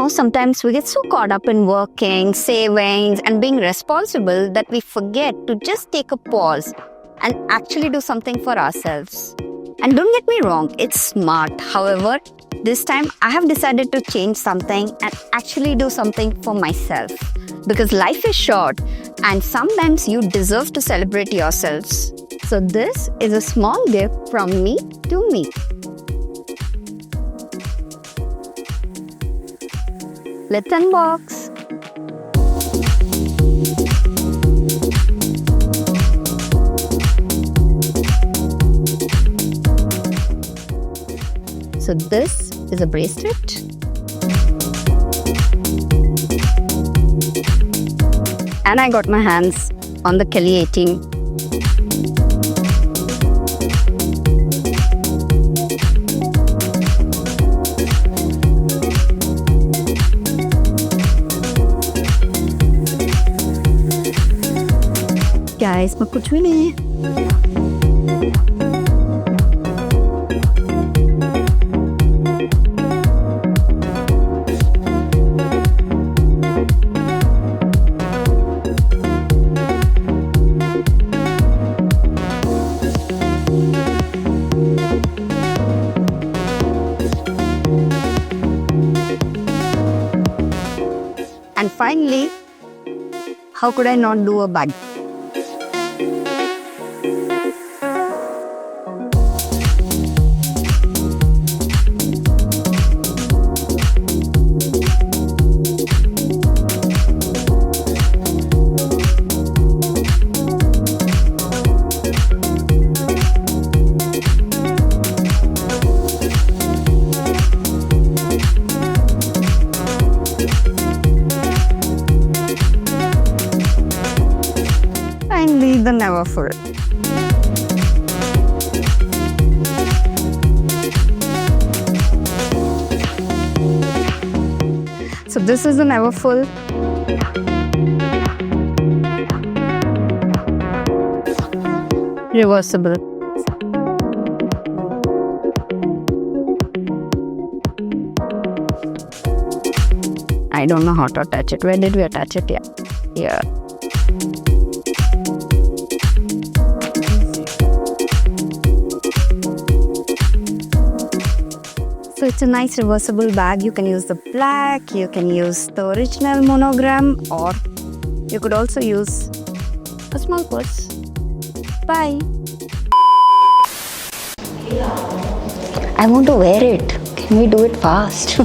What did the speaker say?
Sometimes we get so caught up in working, savings, and being responsible that we forget to just take a pause and actually do something for ourselves. And don't get me wrong, it's smart. However, this time I have decided to change something and actually do something for myself. Because life is short and sometimes you deserve to celebrate yourselves. So this is a small gift from me to me. Let's unbox. So this is a bracelet. And I got my hands on the Kelly 18. क्या है इसमें? कुछ भी नहीं है. And finally, how could I not do a bag? Finally, the never full. So this is the never full. Reversible. I don't know how to attach it. Where did we attach it? Yeah. Here. So it's a nice reversible bag. You can use the black, you can use the original monogram, or you could also use a small purse. Bye. I want to wear it. Can we do it fast?